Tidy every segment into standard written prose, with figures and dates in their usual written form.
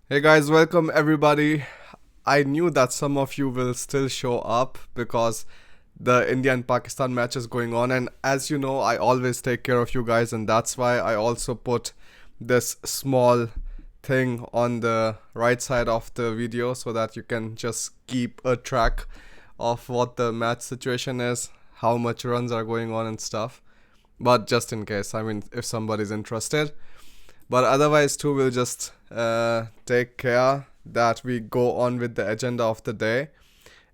Hey guys, welcome everybody. I knew that some of you will still show up because the India and Pakistan match is going on, and as you know, I always take care of you guys, and that's why I also put this small thing on the right side of the video so that you can just keep a track of what the match situation is, how much runs are going on, and stuff. But just in case, I mean, if somebody's interested. But otherwise, too, we'll just take care that we go on with the agenda of the day,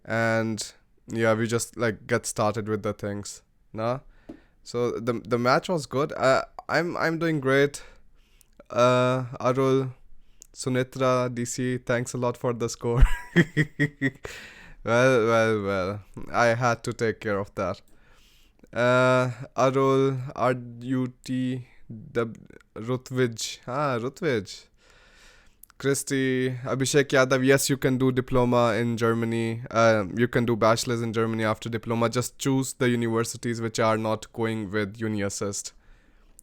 and yeah, we just like get started with the things. No, so the match was good. I'm doing great. Arul, Sunitra, DC, thanks a lot for the score. Well. I had to take care of that. Arul, RUT, Rutvij. Rutvij. Christy, Abhishek Yadav, yes, you can do diploma in Germany. You can do bachelor's in Germany after diploma. Just choose the universities which are not going with uni assist,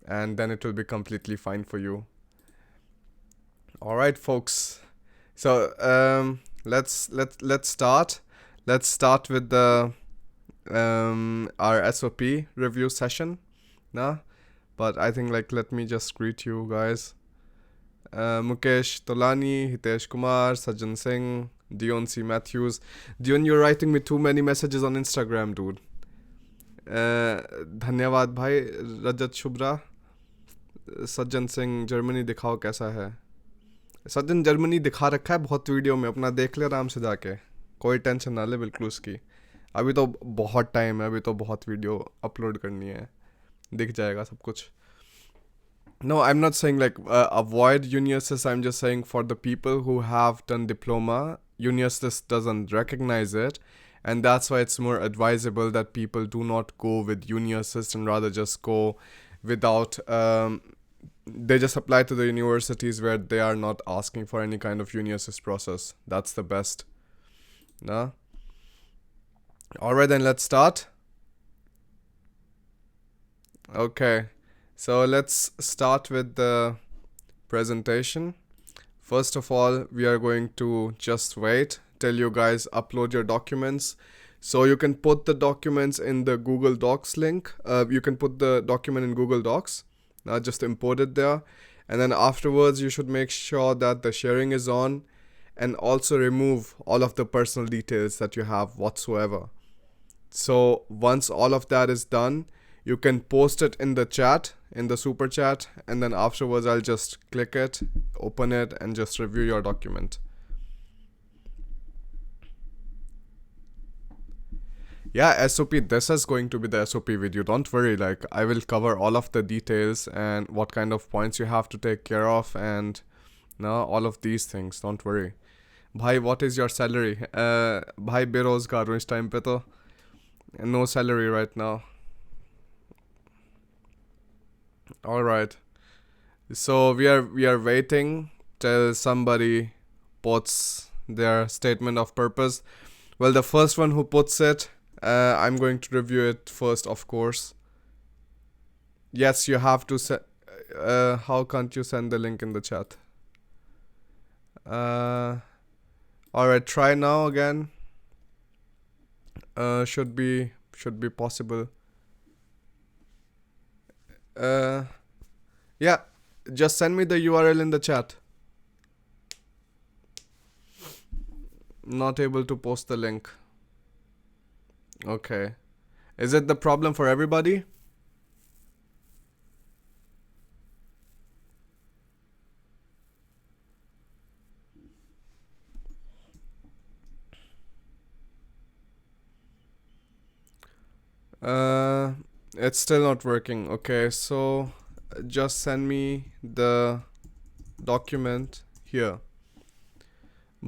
and then it will be completely fine for you. All right, folks. So let's start. Let's start with the our SOP review session. Nah, but I think like let me just greet you guys. Mukesh Tolani, Hitesh Kumar, Sajjan Singh, Dion C. Matthews. Dion, you're writing me too many messages on Instagram, dude. धन्यवाद भाई रजत Shubhra. Sajjan Singh Germany दिखाओ कैसा है. सज्जन Germany दिखा रखा है बहुत video में, अपना देख ले आराम से जाके, कोई टेंशन ना ले बिल्कुल उसकी. अभी तो बहुत टाइम है, अभी तो बहुत वीडियो अपलोड करनी है, दिख जाएगा सब कुछ. No, I'm not saying like avoid Uniassist. I'm just saying for the people who have done diploma, Uniassist doesn't recognize it, and that's why it's more advisable that people do not go with Uniassist and rather just go without. They just apply to the universities where they are not asking for any kind of Uniassist process. That's the best. No. All right, then let's start. Okay. So let's start with the presentation. First of all, we are going to just wait till you guys upload your documents. So you can put the documents in the Google Docs link. You can put the document in Google Docs. Just import it there. And then afterwards, you should make sure that the sharing is on, and also remove all of the personal details that you have whatsoever. So once all of that is done, you can post it in the chat, in the super chat, and then afterwards I'll just click it, open it, and just review your document. Yeah, SOP, this is going to be the SOP video. Don't worry, like I will cover all of the details and what kind of points you have to take care of, and all of these things. Don't worry. Bhai, what is your salary? Bhai बेरोजगार हूँ इस time पे तो, no salary right now. All right. So we are waiting till somebody puts their statement of purpose. Well, the first one who puts it, I'm going to review it first, of course. Yes, you have to send. How can't you send the link in the chat? All right, try now again. Should be possible. Yeah, just send me the URL in the chat. Not able to post the link. Okay. Is it the problem for everybody? It's still not working. Okay, so just send me the document here.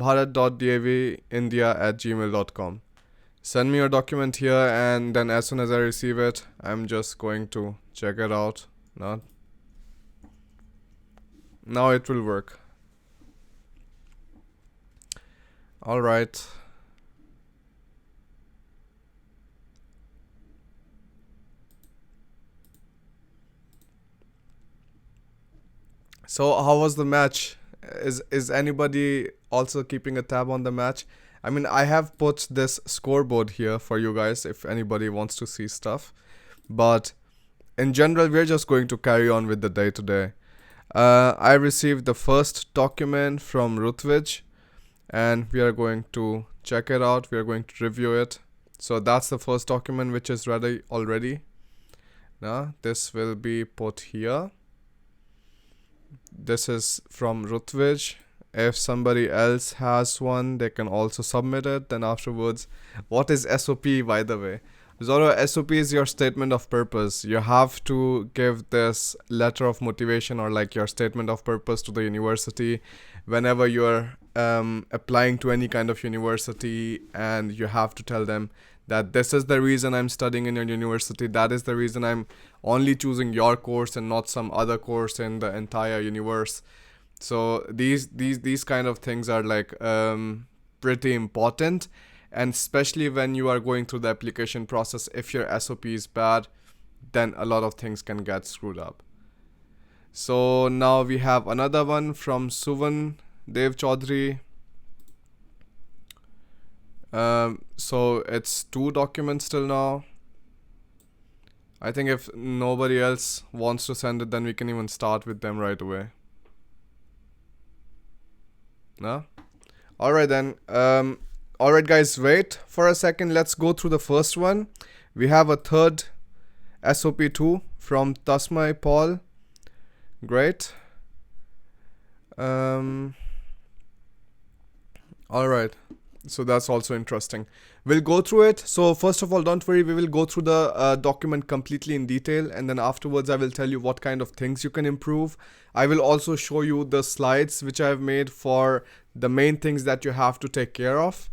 bharat.davindia@gmail.com. Send me your document here, and then as soon as I receive it, I'm just going to check it out. Now it will work. All right. So how was the match? Is anybody also keeping a tab on the match? I mean, I have put this scoreboard here for you guys if anybody wants to see stuff. But in general, we're just going to carry on with the day today. I received the first document from Rutvij, and we are going to check it out. We are going to review it. So that's the first document which is ready already. Now this will be put here. This is from Rutvij. If somebody else has one, they can also submit it. Then afterwards, what is SOP, by the way? Zoro, SOP is your statement of purpose. You have to give this letter of motivation or like your statement of purpose to the university whenever you're applying to any kind of university, and you have to tell them that this is the reason I'm studying in your university. That is the reason I'm only choosing your course and not some other course in the entire universe. So these kind of things are like pretty important. And especially when you are going through the application process, if your SOP is bad, then a lot of things can get screwed up. So now we have another one from Suvan Dev Chaudhary. So it's 2 documents till now. I think if nobody else wants to send it, then we can even start with them right away. No? Alright then. Alright guys, wait for a second. Let's go through the first one. We have a third SOP2 from Tasmai Paul. Great. Alright. So that's also interesting. We'll go through it. So first of all, don't worry, we will go through the document completely in detail, and then afterwards I will tell you what kind of things you can improve. I will also show you the slides which I have made for the main things that you have to take care of.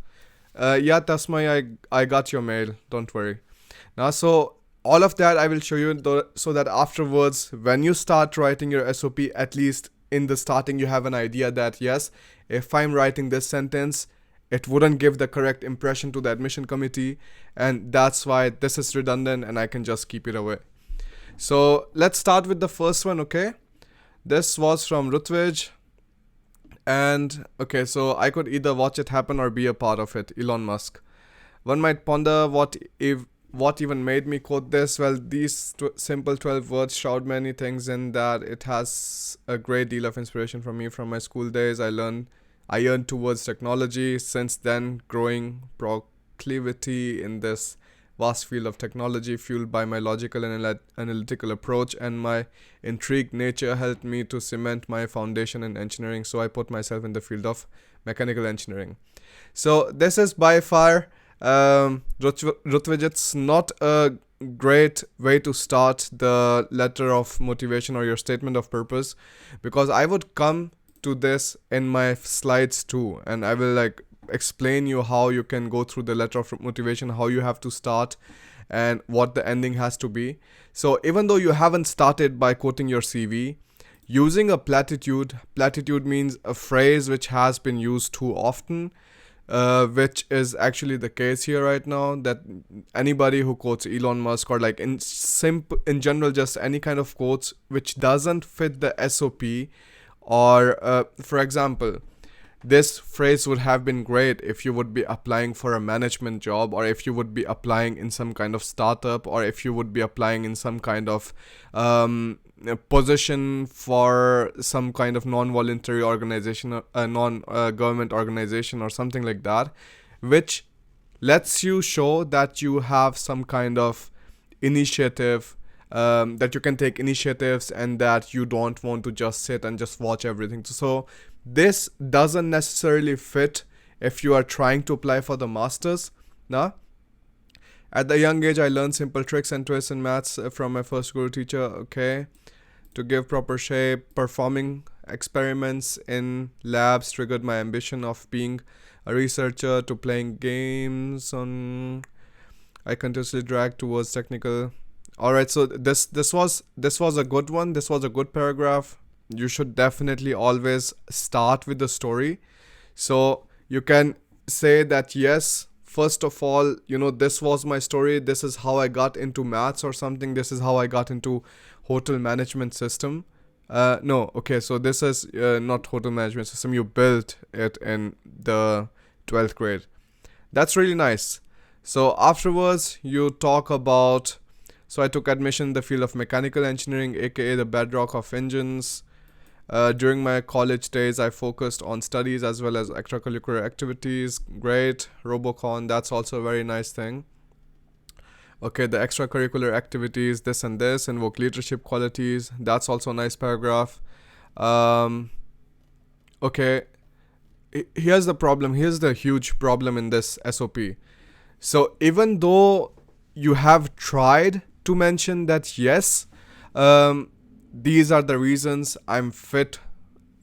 Yeah, Tasmai, I got your mail, don't worry. Now, so all of that I will show you so that afterwards, when you start writing your SOP, at least in the starting you have an idea that yes, if I'm writing this sentence, it wouldn't give the correct impression to the admission committee, and that's why this is redundant and I can just keep it away. So let's start with the first one, okay? This was from Rutvij. And okay, so I could either watch it happen or be a part of it. Elon Musk. One might ponder what even made me quote this. Well, these simple 12 words shout many things in that it has a great deal of inspiration from me from my school days. I yearned towards technology. Since then, growing proclivity in this vast field of technology, fueled by my logical and analytical approach and my intrigued nature, helped me to cement my foundation in engineering. So I put myself in the field of mechanical engineering. So this is by far, Rutvij, it's not a great way to start the letter of motivation or your statement of purpose, because I would come to this in my slides too, and I will like explain you how you can go through the letter of motivation, how you have to start, and what the ending has to be. So even though you haven't started by quoting your CV, using a platitude means a phrase which has been used too often, which is actually the case here right now, that anybody who quotes Elon Musk or like in general just any kind of quotes which doesn't fit the SOP, or for example, this phrase would have been great if you would be applying for a management job, or if you would be applying in some kind of startup, or if you would be applying in some kind of position for some kind of non-voluntary organization, non-government organization or something like that, which lets you show that you have some kind of initiative, that you can take initiatives and that you don't want to just sit and just watch everything. So this doesn't necessarily fit if you are trying to apply for the masters. Now, at the young age, I learned simple tricks and twists in maths from my first guru teacher. Okay, to give proper shape, performing experiments in labs triggered my ambition of being a researcher, to playing games on. I continuously dragged towards technical. Alright, so this was a good one. This was a good paragraph. You should definitely always start with the story. So you can say that yes, first of all, this was my story. This is how I got into maths or something. This is how I got into hotel management system. No, okay, so this is not hotel management system. You built it in the 12th grade. That's really nice. So afterwards, you talk about. So I took admission in the field of mechanical engineering, aka the bedrock of engines. During my college days, I focused on studies as well as extracurricular activities. Great. Robocon, that's also a very nice thing. Okay, the extracurricular activities, this and this, invoke leadership qualities. That's also a nice paragraph. Um, okay, here's the problem. Here's the huge problem in this SOP. So even though you have tried to mention that, yes, these are the reasons I'm fit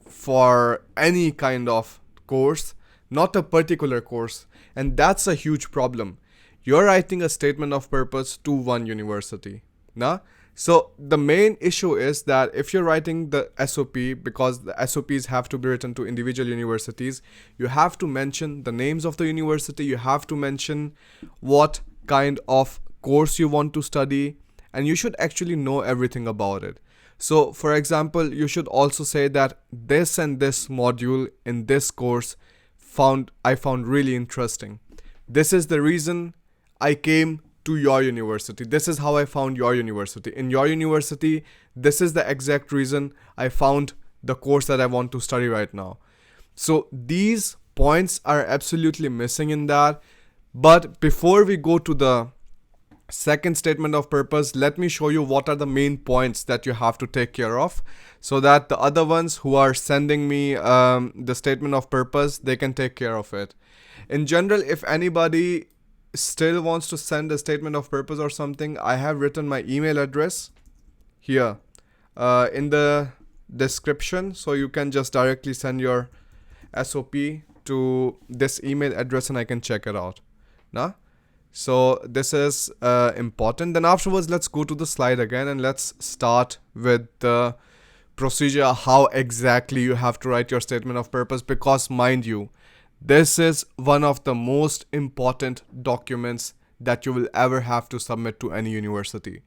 for any kind of course, not a particular course, and that's a huge problem. You're writing a statement of purpose to one university. Nah? So the main issue is that if you're writing the SOP, because the SOPs have to be written to individual universities, you have to mention the names of the university, you have to mention what kind of course you want to study, and you should actually know everything about it. So for example, you should also say that this and this module in this course I found really interesting. This is the reason I came to your university. This is how I found your university. In your university, this is the exact reason I found the course that I want to study right now. So these points are absolutely missing in that. But before we go to the second statement of purpose, let me show you what are the main points that you have to take care of, so that the other ones who are sending me the statement of purpose, they can take care of it. In general, if anybody still wants to send a statement of purpose or something, I have written my email address here in the description, so you can just directly send your SOP to this email address and I can check it out. Nah? So this is important. Then afterwards, let's go to the slide again and let's start with the procedure, how exactly you have to write your statement of purpose, because mind you, this is one of the most important documents that you will ever have to submit to any university.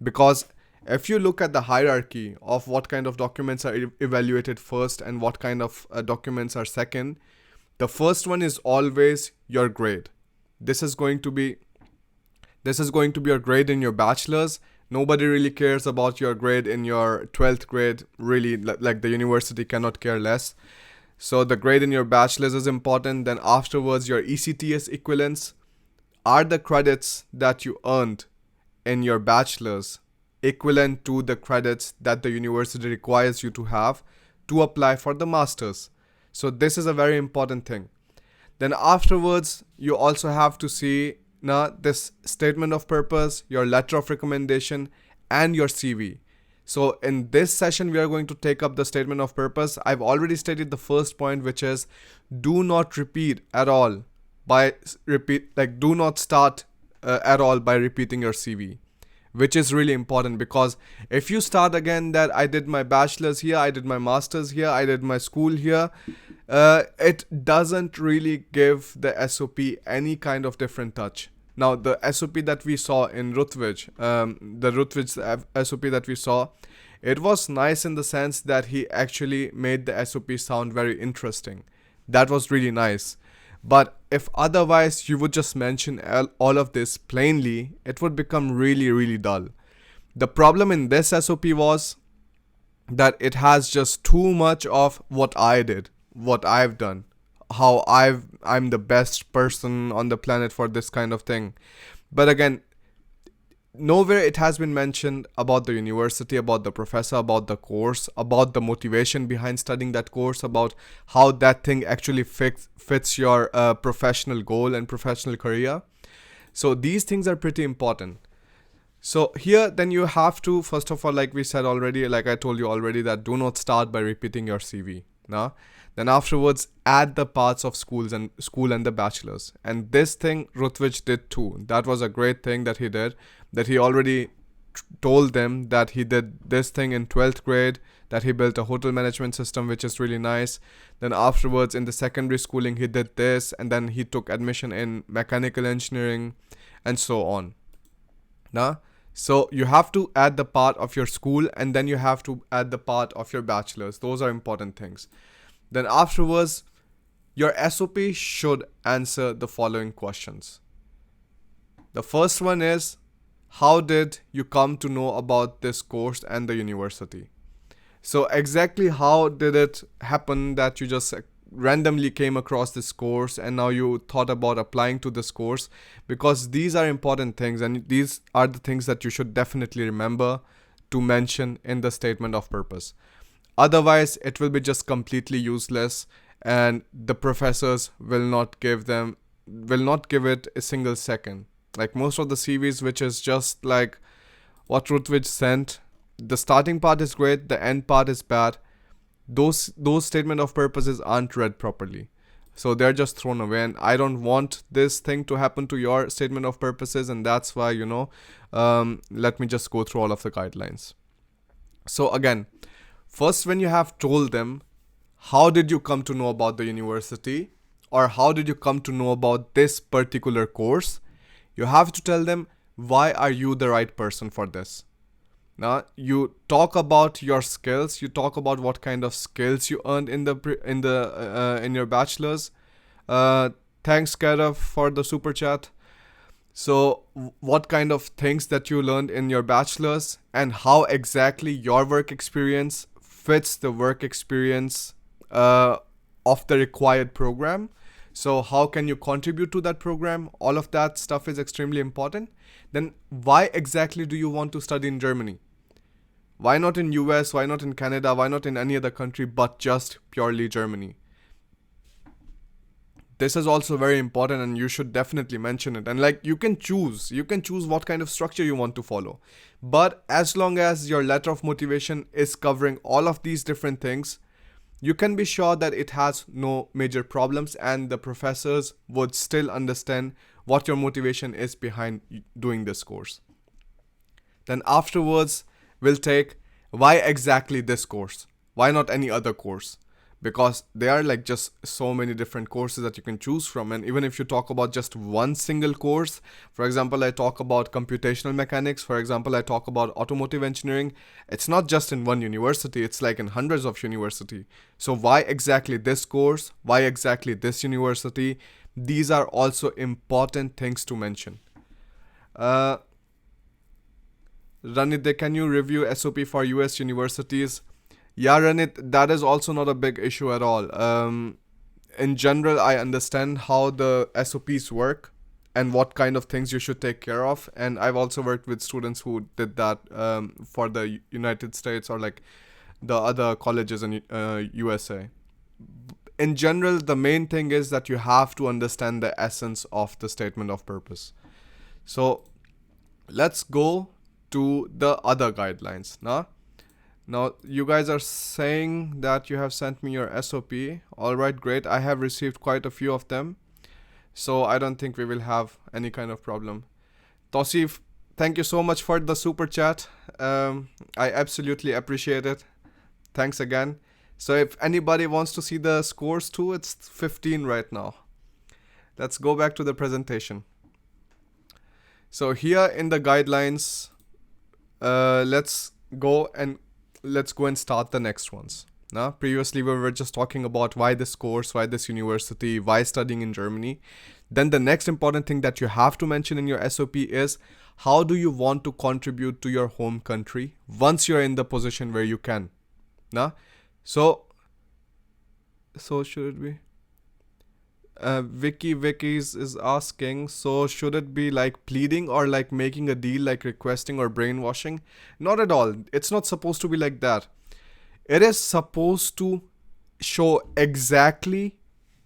Because if you look at the hierarchy of what kind of documents are evaluated first and what kind of documents are second, the first one is always your grade. This is going to be your grade in your bachelor's. Nobody really cares about your grade in your 12th grade. Really, like the university cannot care less. So the grade in your bachelor's is important. Then afterwards, your ECTS equivalents are the credits that you earned in your bachelor's equivalent to the credits that the university requires you to have to apply for the master's. So this is a very important thing. Then afterwards, you also have to see this statement of purpose, your letter of recommendation, and your CV. So in this session, we are going to take up the statement of purpose. I've already stated the first point, which is do not repeat at all do not start at all by repeating your CV, which is really important, because if you start again that I did my bachelor's here, I did my master's here, I did my school here, it doesn't really give the SOP any kind of different touch. Now, the SOP that we saw in Rutwich, the Rutwich SOP that we saw, it was nice in the sense that he actually made the SOP sound very interesting. That was really nice. But if otherwise you would just mention all of this plainly, it would become really, really dull. The problem in this SOP was that it has just too much of what I did, what I've done, how I'm the best person on the planet for this kind of thing. But again, nowhere it has been mentioned about the university, about the professor, about the course, about the motivation behind studying that course, about how that thing actually fits your professional goal and professional career. So these things are pretty important. So here then you have to, first of all, like we said already, like I told you already, that do not start by repeating your CV. Now, then afterwards add the parts of school and the bachelor's. And this thing Rutwich did too. That was a great thing that he did, that he already told them that he did this thing in 12th grade, that he built a hotel management system, which is really nice. Then afterwards in the secondary schooling he did this, and then he took admission in mechanical engineering and so on. Now, So you have to add the part of your school, and then you have to add the part of your bachelor's. Those are important things. Then afterwards, your SOP should answer the following questions. The first one is, how did you come to know about this course and the university? So exactly how did it happen that you just randomly came across this course and now you thought about applying to this course? Because these are important things, and these are the things that you should definitely remember to mention in the statement of purpose. Otherwise, it will be just completely useless, and the professors will not give it a single second. Like most of the CVs, which is just like what Rutvich sent, the starting part is great, the end part is bad. Those statement of purposes aren't read properly, so they're just thrown away. And I don't want this thing to happen to your statement of purposes, and that's why let me just go through all of the guidelines. So again, first, when you have told them how did you come to know about the university, or how did you come to know about this particular course, you have to tell them why are you the right person for this. Now you talk about your skills. You talk about what kind of skills you earned in your bachelor's. Thanks, Kara, for the super chat. So what kind of things that you learned in your bachelor's, and how exactly your work experience fits the work experience of the required program. So how can you contribute to that program? All of that stuff is extremely important. Then why exactly do you want to study in Germany? Why not in US? Why not in Canada? Why not in any other country but just purely Germany? This is also very important, and you should definitely mention it. And like you can choose what kind of structure you want to follow. But as long as your letter of motivation is covering all of these different things, you can be sure that it has no major problems, and the professors would still understand what your motivation is behind doing this course. Then afterwards, we'll take why exactly this course? Why not any other course? Because there are like just so many different courses that you can choose from. And even if you talk about just one single course, for example, I talk about computational mechanics, for example, I talk about automotive engineering, it's not just in one university, it's like in hundreds of universities. So why exactly this course? Why exactly this university? These are also important things to mention. Ranit, can you review SOP for US universities? Yeah, Ranit, that is also not a big issue at all. In general, I understand how the SOPs work and what kind of things you should take care of. And I've also worked with students who did that for the United States or like the other colleges in USA. In general, the main thing is that you have to understand the essence of the statement of purpose. So let's go to the other guidelines. Now you guys are saying that you have sent me your SOP. Alright, great. I have received quite a few of them, so I don't think we will have any kind of problem. Tosif, thank you so much for the super chat. I absolutely appreciate it. Thanks again. So if anybody wants to see the scores too, it's 15 right now. Let's go back to the presentation. So here in the guidelines, let's go and start the next ones. Now, previously we were just talking about why this course, why this university, why studying in Germany. Then the next important thing that you have to mention in your SOP is how do you want to contribute to your home country once you're in the position where you can. Now, so should it be? Vicky's is asking, so should it be like pleading or like making a deal, like requesting or brainwashing? Not at all. It's not supposed to be like that. It is supposed to show exactly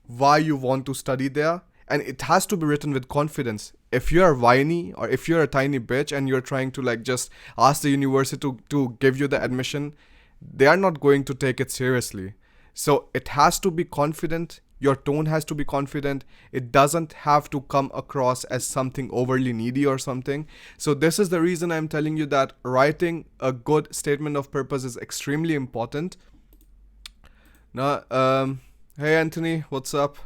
why you want to study there, and it has to be written with confidence. If you're whiny or if you're a tiny bitch and you're trying to like just ask the university to give you the admission, they are not going to take it seriously. So it has to be confident. Your tone has to be confident. It doesn't have to come across as something overly needy or something. So this is the reason I'm telling you that writing a good statement of purpose is extremely important. Now, hey Anthony, what's up?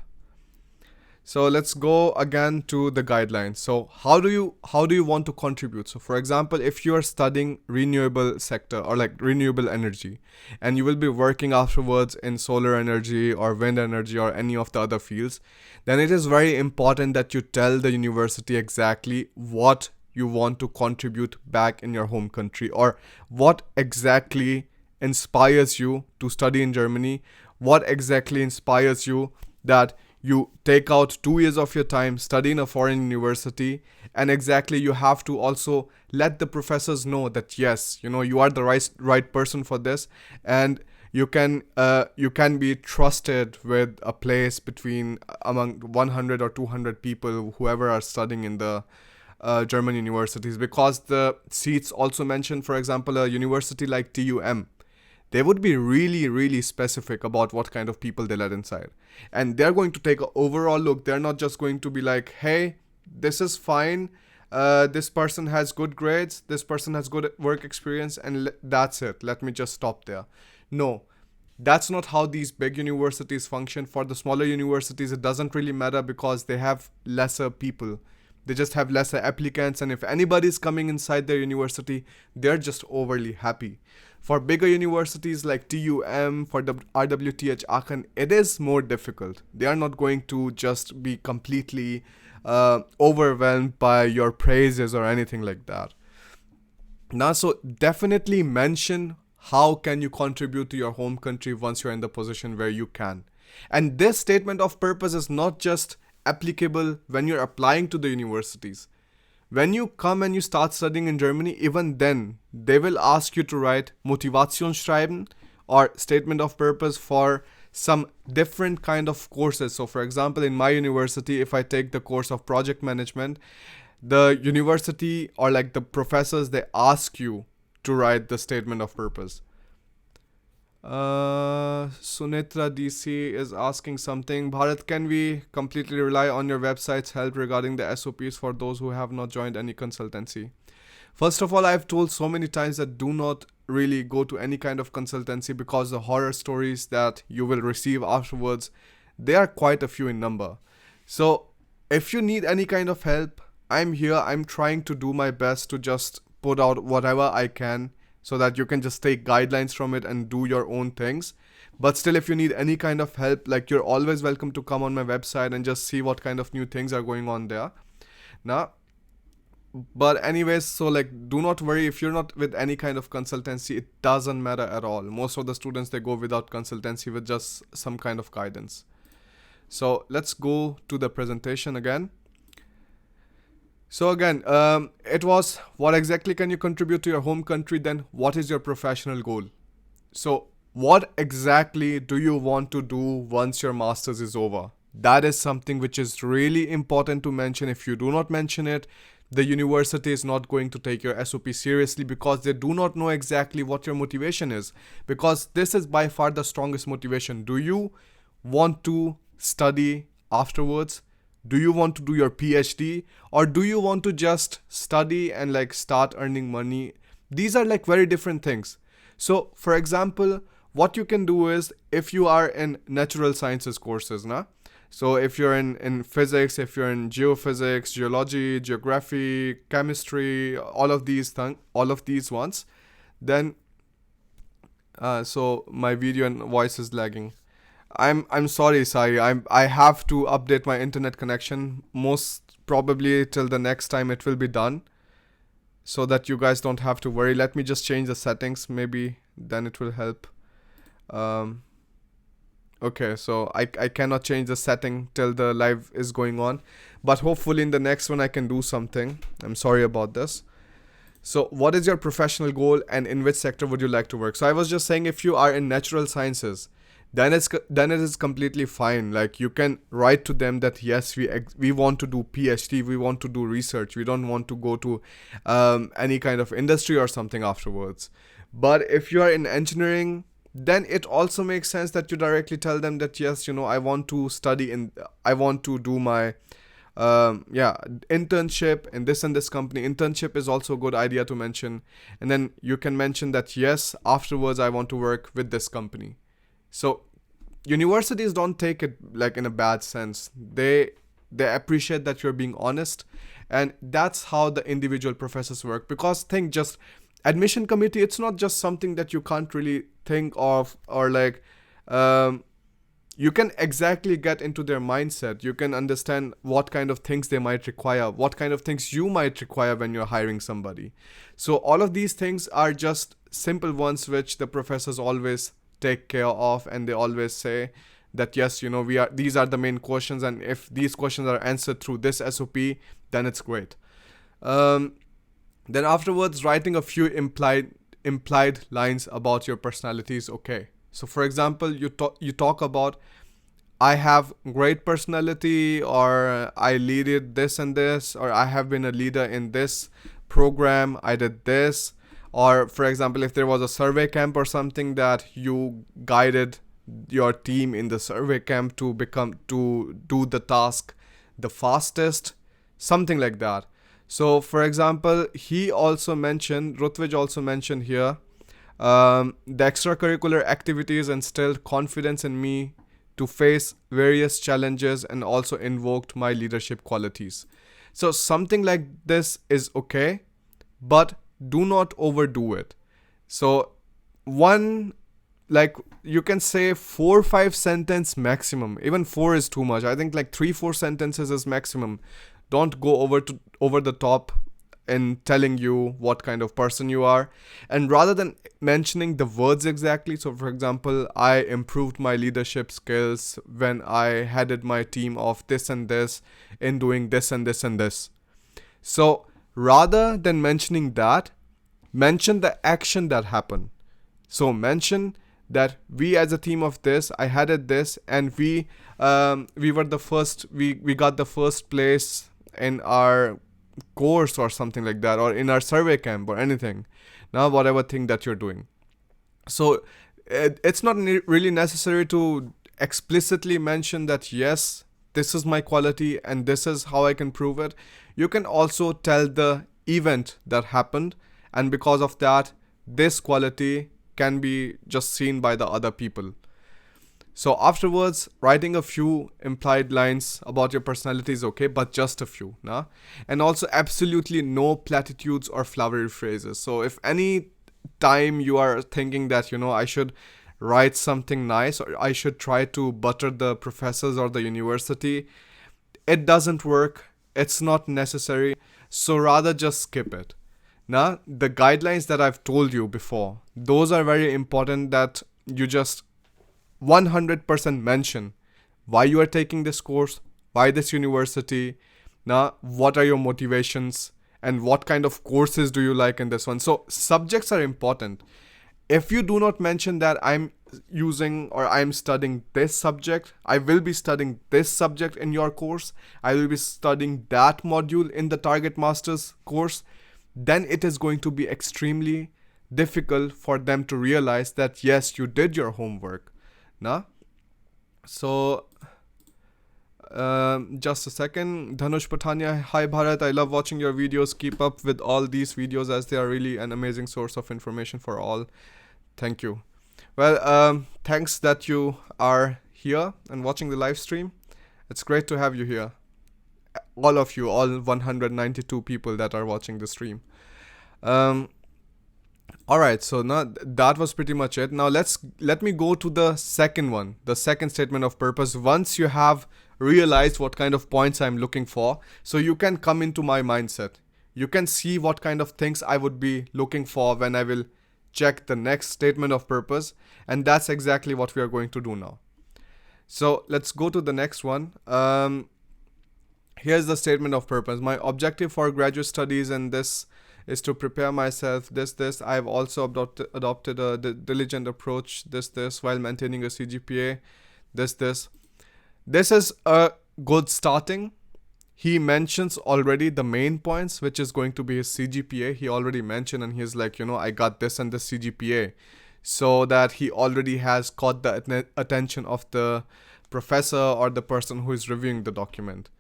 So let's go again to the guidelines. So how do you want to contribute? So for example, if you are studying renewable sector or like renewable energy, and you will be working afterwards in solar energy or wind energy or any of the other fields, then it is very important that you tell the university exactly what you want to contribute back in your home country, or what exactly inspires you to study in Germany, what exactly inspires you that you take out 2 years of your time, study in a foreign university, and exactly you have to also let the professors know that yes, you are the right person for this, and you can be trusted with a place between among 100 or 200 people, whoever are studying in the German universities, because the seats also mention, for example, a university like TUM, they would be really, really specific about what kind of people they let inside. And they're going to take an overall look. They're not just going to be like, hey, this is fine. This person has good grades. This person has good work experience. And that's it. Let me just stop there. No, that's not how these big universities function. For the smaller universities, it doesn't really matter because they have lesser people. They just have lesser applicants, and if anybody's coming inside their university, they're just overly happy. For bigger universities like TUM, for the RWTH Aachen, it is more difficult. They are not going to just be completely overwhelmed by your praises or anything like that. Now, so definitely mention how can you contribute to your home country once you're in the position where you can. And this statement of purpose is not just applicable when you're applying to the universities. When you come and you start studying in Germany, even then, they will ask you to write Motivationsschreiben or statement of purpose for some different kind of courses. So for example, in my university, if I take the course of project management, the university or like the professors, they ask you to write the statement of purpose. Sunitra DC is asking something. Bharat, can we completely rely on your website's help regarding the SOPs for those who have not joined any consultancy? First of all, I've told so many times that do not really go to any kind of consultancy, because the horror stories that you will receive afterwards, they are quite a few in number. So if you need any kind of help, I'm here. I'm trying to do my best to just put out whatever I can, so that you can just take guidelines from it and do your own things. But still, if you need any kind of help, like, you're always welcome to come on my website and just see what kind of new things are going on there. Now, but anyways, so like, do not worry if you're not with any kind of consultancy. It doesn't matter at all. Most of the students, they go without consultancy with just some kind of guidance. So let's go to the presentation again. So again, it was what exactly can you contribute to your home country, then what is your professional goal? So what exactly do you want to do once your master's is over? That is something which is really important to mention. If you do not mention it, the university is not going to take your SOP seriously, because they do not know exactly what your motivation is. Because this is by far the strongest motivation. Do you want to study afterwards? Do you want to do your PhD, or do you want to just study and like start earning money? These are like very different things. So for example, what you can do is, if you are in natural sciences courses, so if you're in physics, if you're in geophysics, geology, geography, chemistry, all of these ones, then so my video and voice is lagging. I'm sorry, Sai. I have to update my internet connection. Most probably till the next time it will be done, so that you guys don't have to worry. Let me just change the settings. Maybe then it will help. Okay, so I cannot change the setting till the live is going on, but hopefully in the next one I can do something. I'm sorry about this. So what is your professional goal, and in which sector would you like to work? So I was just saying, if you are in natural sciences, then it is completely fine. Like, you can write to them that yes, we want to do PhD, we want to do research, we don't want to go to any kind of industry or something afterwards. But if you are in engineering, then it also makes sense that you directly tell them that yes, I want to study I want to do my internship in this and this company. Internship is also a good idea to mention. And then you can mention that yes, afterwards I want to work with this company. So universities don't take it like in a bad sense. They they appreciate that you're being honest. And that's how the individual professors work. Because think, just admission committee, it's not just something that you can't really think of, or like you can exactly get into their mindset. You can understand what kind of things they might require, what kind of things you might require when you're hiring somebody. So all of these things are just simple ones which the professors always take care of, and they always say that yes, these are the main questions, and if these questions are answered through this SOP, then it's great. Then afterwards, writing a few implied lines about your personality is okay. So for example, you talk about, I have great personality, or I leaded this and this, or I have been a leader in this program, I did this. Or for example, if there was a survey camp or something, that you guided your team in the survey camp to do the task the fastest, something like that. So for example, Rutvij also mentioned here, the extracurricular activities instilled confidence in me to face various challenges and also invoked my leadership qualities. So something like this is okay, but do not overdo it. So you can say 4 or 5 sentence maximum. Even 4 is too much. I think like 3-4 sentences is maximum. Don't go over the top in telling you what kind of person you are. And rather than mentioning the words exactly, so for example, I improved my leadership skills when I headed my team of this and this in doing this and this and this. So rather than mentioning that, mention the action that happened. So mention that we as a team of this, I headed this, and we were the first, we got the first place in our course or something like that, or in our survey camp or anything. Now whatever thing that you're doing. So it's not really necessary to explicitly mention that yes, this is my quality and this is how I can prove it. You can also tell the event that happened, and because of that, this quality can be just seen by the other people. So afterwards, writing a few implied lines about your personality is okay, but just a few, nah? And also absolutely no platitudes or flowery phrases. So if any time you are thinking that, I should write something nice, or I should try to butter the professors or the university, it doesn't work. It's not necessary. So rather just skip it. Now, the guidelines that I've told you before, those are very important, that you just 100% mention why you are taking this course, why this university, now what are your motivations, and what kind of courses do you like in this one. So subjects are important. If you do not mention that I'm studying this subject, I will be studying this subject in your course, I will be studying that module in the target master's course, then it is going to be extremely difficult for them to realize that yes, you did your homework. Nah? So just a second. Dhanush Patania, hi Bharat, I love watching your videos. Keep up with all these videos, as they are really an amazing source of information for all. Thank you. Well, thanks that you are here and watching the live stream. It's great to have you here. All of you, all 192 people that are watching the stream. Alright, so now that was pretty much it. Now let me go to the second one, the second statement of purpose. Once you have realized what kind of points I'm looking for, so you can come into my mindset. You can see what kind of things I would be looking for when I will check the next statement of purpose, and that's exactly what we are going to do now. So let's go to the next one. Here's the statement of purpose. My objective for graduate studies in this is to prepare myself, this. I've also adopted a diligent approach, this, while maintaining a CGPA, this. This is a good starting. He mentions already the main points, which is going to be his CGPA. He already mentioned, and he's like, I got this and this CGPA. So that he already has caught the attention of the professor or the person who is reviewing the document.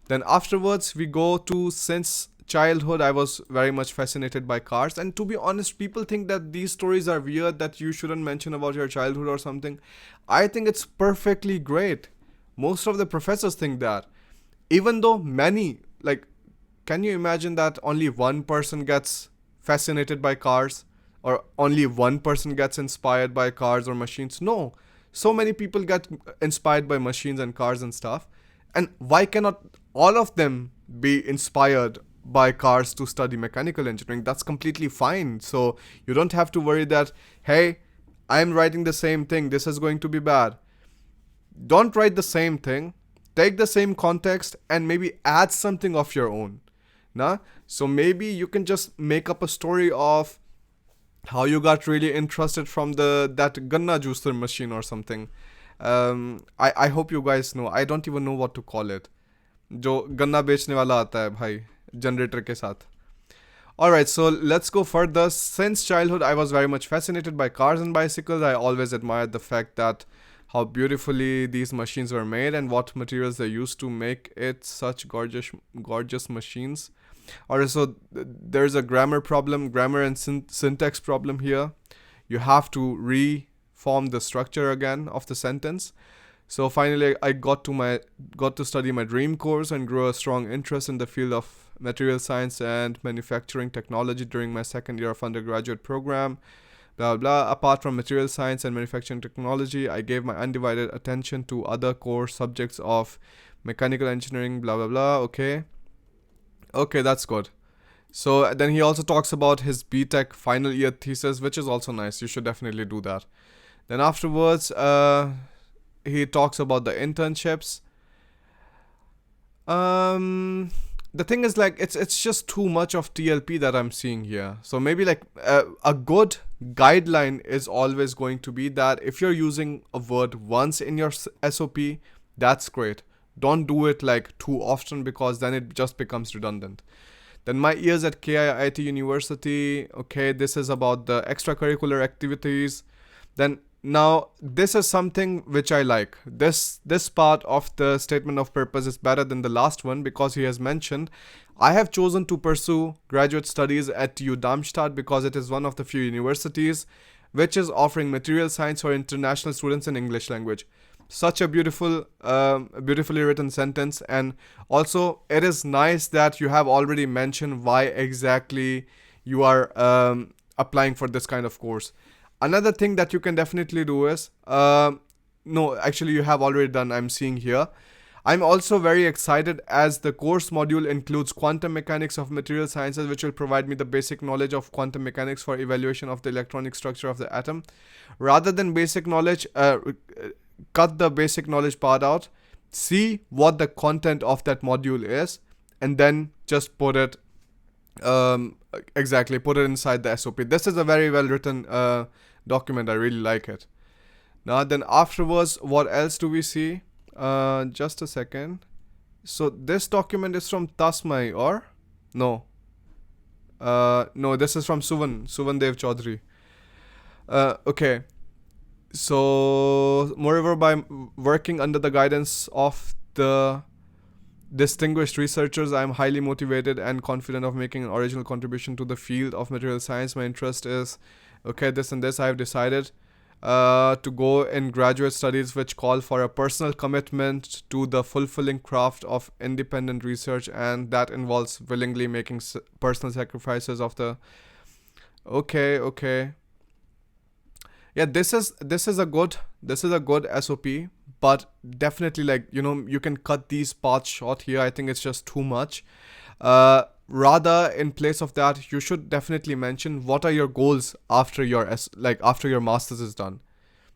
Then afterwards, we go to, since childhood, I was very much fascinated by cars. And to be honest, people think that these stories are weird, that you shouldn't mention about your childhood or something. I think it's perfectly great. Most of the professors think that. even though many, like, can you imagine that only one person gets fascinated by cars, or only one person gets inspired by cars or machines? No, so many people get inspired by machines and cars and stuff. And why cannot all of them be inspired by cars to study mechanical engineering? That's completely fine. So you don't have to worry that, hey, I'm writing the same thing, this is going to be bad. Don't write the same thing. Take the same context and maybe add something of your own. Nah? So maybe you can just make up a story of how you got really interested from the that ganna juicer machine or something. I hope you guys know. I don't even know what to call it. जो गन्ना बेचने वाला आता है भाई generator के साथ. Alright, so let's go further. Since childhood, I was very much fascinated by cars and bicycles. I always admired the fact that how beautifully these machines were made and what materials they used to make it such gorgeous machines. Alright, so there's a grammar and syntax problem here. You have to reform the structure again of the sentence. So finally, I got to study my dream course and grew a strong interest in the field of material science and manufacturing technology during my second year of undergraduate program. Blah blah. Apart from material science and manufacturing technology, I gave my undivided attention to other core subjects of mechanical engineering. Blah blah blah. Okay, that's good. So then he also talks about his BTech final year thesis, which is also nice. You should definitely do that. Then afterwards, he talks about the internships. The thing is, like, it's just too much of TLP that I'm seeing here. So maybe like a good guideline is always going to be that if you're using a word once in your SOP, that's great. Don't do it like too often because then it just becomes redundant. Then my years at KIIT University. Okay, this is about the extracurricular activities. Then now this is something which I like. This part of the statement of purpose is better than the last one because he has mentioned, I have chosen to pursue graduate studies at TU Darmstadt because it is one of the few universities which is offering material science for international students in English language. Such a beautifully written sentence. And also it is nice that you have already mentioned why exactly you are applying for this kind of course. Another thing that you can definitely do is, no, actually you have already done, I'm seeing here. I'm also very excited as the course module includes quantum mechanics of material sciences, which will provide me the basic knowledge of quantum mechanics for evaluation of the electronic structure of the atom. Rather than basic knowledge, cut the basic knowledge part out, see what the content of that module is, and then just put it put it inside the SOP. This is a very well written document. I really like it. Now then afterwards, what else do we see? Just a second. So this document is from Tasmai or no? No, this is from Suvan Dev Chaudhary. Okay. So moreover, by working under the guidance of the distinguished researchers, I am highly motivated and confident of making an original contribution to the field of material science. My interest is, okay, this and this. I have decided to go in graduate studies which call for a personal commitment to the fulfilling craft of independent research, and that involves willingly making personal sacrifices of the... Okay. Yeah, this is a good SOP, but definitely, like, you can cut these parts short here. I think it's just too much. Rather, in place of that, you should definitely mention what are your goals after your master's is done.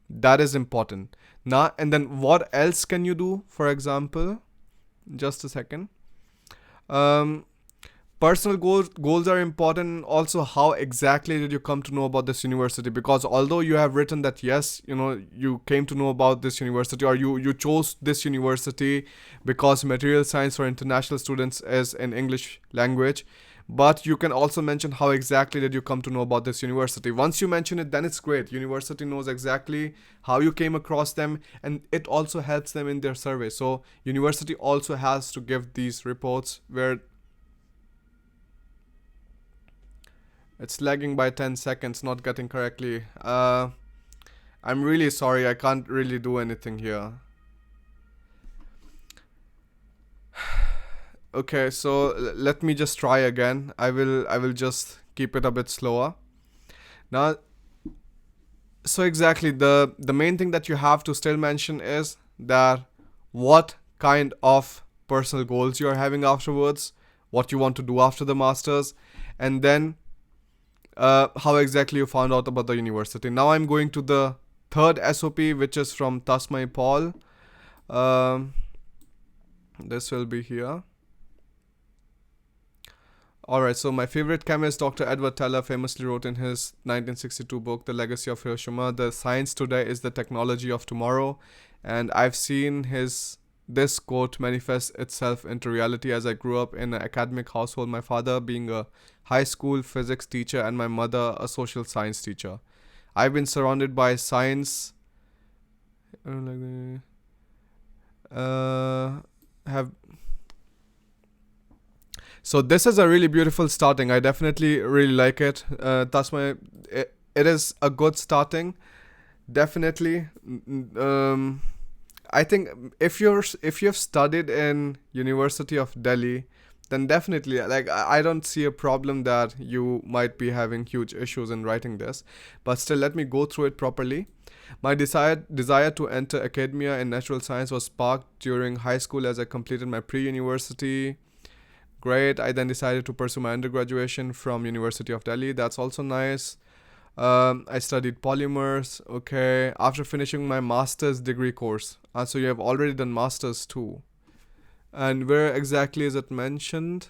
That is important. Now, and then what else can you do? For example, just a second. Personal goals are important. Also, how exactly did you come to know about this university? Because although you have written that yes, you came to know about this university, or you chose this university because material science for international students is in English language, but you can also mention how exactly did you come to know about this university. Once you mention it, then it's great. University knows exactly how you came across them, and it also helps them in their survey. So university also has to give these reports where it's lagging by 10 seconds, not getting correctly. I'm really sorry, I can't really do anything here. Okay, so let me just try again. I will just keep it a bit slower. Now, so exactly the main thing that you have to still mention is that what kind of personal goals you are having afterwards, what you want to do after the masters, and then how exactly you found out about the university. Now I'm going to the third SOP, which is from Tasmai Paul. Um, this will be here. Alright, so my favorite chemist, Dr. Edward Teller, famously wrote in his 1962 book, The Legacy of Hiroshima, the science today is the technology of tomorrow. And I've seen this quote manifest itself into reality as I grew up in an academic household, my father being a high school physics teacher and my mother a social science teacher. I've been surrounded by science. Have So this is a really beautiful starting. I definitely really like it. It is a good starting. Definitely. I think if you've studied in University of Delhi, then definitely like I don't see a problem that you might be having huge issues in writing this. But still, let me go through it properly. My desire to enter academia in natural science was sparked during high school as I completed my pre-university. Great. I then decided to pursue my undergraduation from University of Delhi. That's also nice. I studied polymers. Okay. After finishing my master's degree course. So you have already done master's too. And where exactly is it mentioned?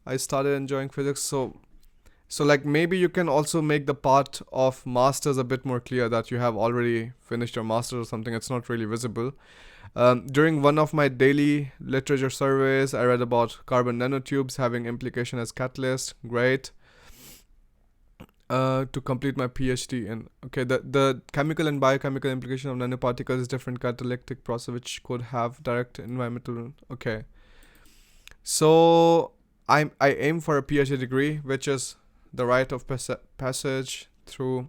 I started enjoying physics. So like maybe you can also make the part of masters a bit more clear that you have already finished your master's or something. It's not really visible. During one of my daily literature surveys, I read about carbon nanotubes having implication as catalyst. Great. To complete my PhD in the chemical and biochemical implication of nanoparticles is different catalytic process which could have direct environmental. Okay. So I aim for a PhD degree, which is the rite of passage through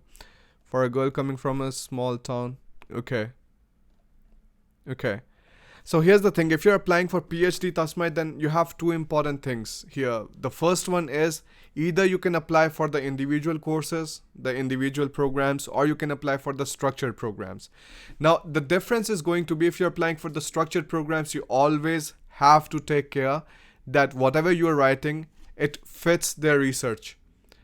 for a girl coming from a small town. Okay. Okay. So here's the thing. If you're applying for PhD Tasmai, then you have two important things here. The first one is either you can apply for the individual courses, the individual programs, or you can apply for the structured programs. Now, the difference is going to be if you're applying for the structured programs, you always have to take care that whatever you're writing, it fits their research.